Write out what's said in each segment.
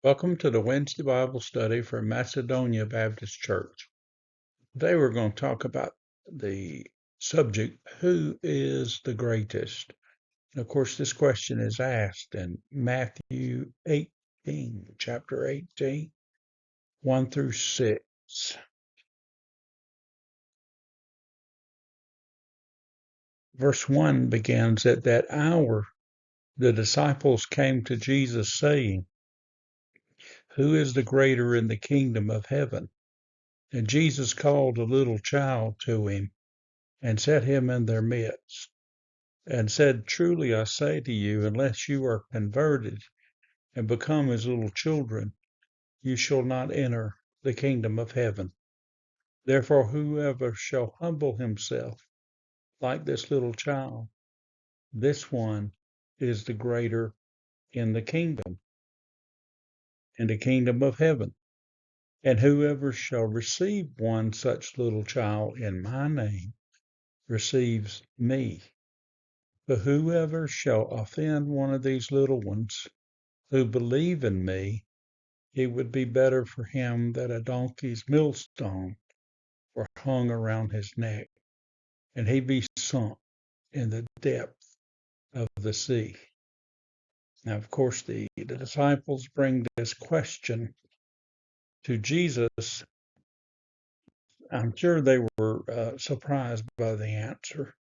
Welcome to the Wednesday Bible study from Macedonia Baptist Church. Today we're going to talk about the subject, who is the greatest? And of course, this question is asked in Matthew 18, chapter 18, 1 through 6. Verse 1 begins, "At that hour the disciples came to Jesus saying, 'Who is the greater in the kingdom of heaven?' And Jesus called a little child to him and set him in their midst, and said, 'Truly I say to you, unless you are converted and become as little children, you shall not enter the kingdom of heaven. Therefore, whoever shall humble himself like this little child, this one is the greater in the kingdom of heaven. And whoever shall receive one such little child in my name receives me. But whoever shall offend one of these little ones who believe in me, it would be better for him that a donkey's millstone were hung around his neck, and he be sunk in the depth of the sea.'" Now, of course, the disciples bring this question to Jesus. I'm sure they were surprised by the answer.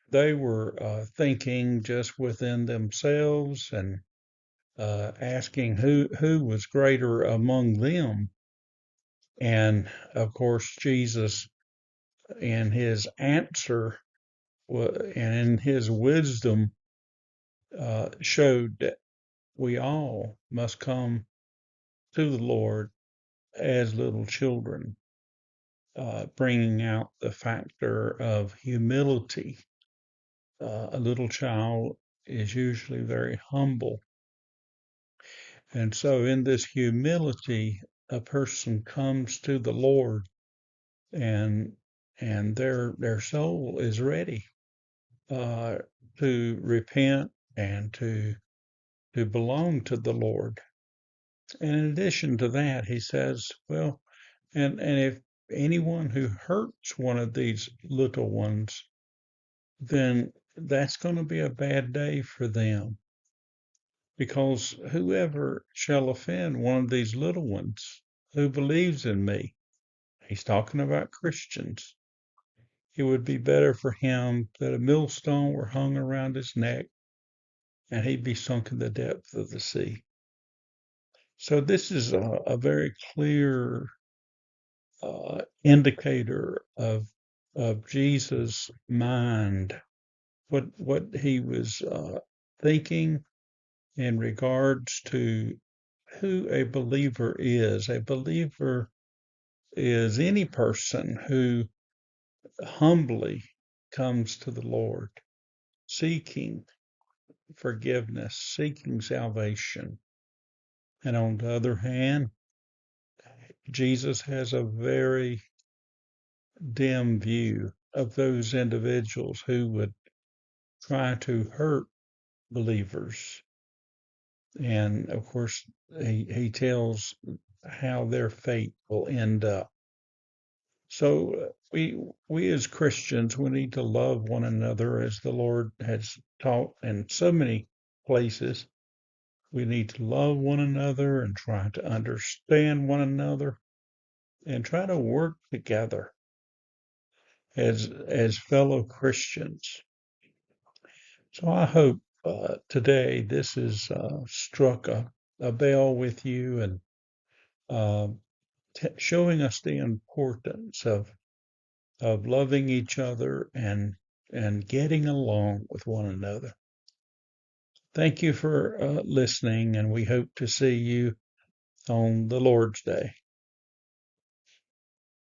They were thinking just within themselves and asking who was greater among them. And of course, Jesus, in his answer and in his wisdom, showed that we all must come to the Lord as little children, bringing out the factor of humility. A little child is usually very humble. And so in this humility, a person comes to the Lord and their soul is ready to repent and to belong to the Lord. And in addition to that, he says, well, and if anyone who hurts one of these little ones, then that's going to be a bad day for them. Because whoever shall offend one of these little ones who believes in me, he's talking about Christians, it would be better for him that a millstone were hung around his neck and he'd be sunk in the depth of the sea. So this is a very clear indicator of Jesus' mind, what he was thinking in regards to who a believer is. A believer is any person who humbly comes to the Lord, seeking forgiveness, seeking salvation. And on the other hand, Jesus has a very dim view of those individuals who would try to hurt believers. And of course, he tells how their fate will end up. So we as Christians, we need to love one another as the Lord has taught in so many places. We need to love one another and try to understand one another and try to work together as fellow Christians. So I hope today this has struck a bell with you and uh, showing us the importance of loving each other and getting along with one another. Thank you for listening, and we hope to see you on the Lord's Day.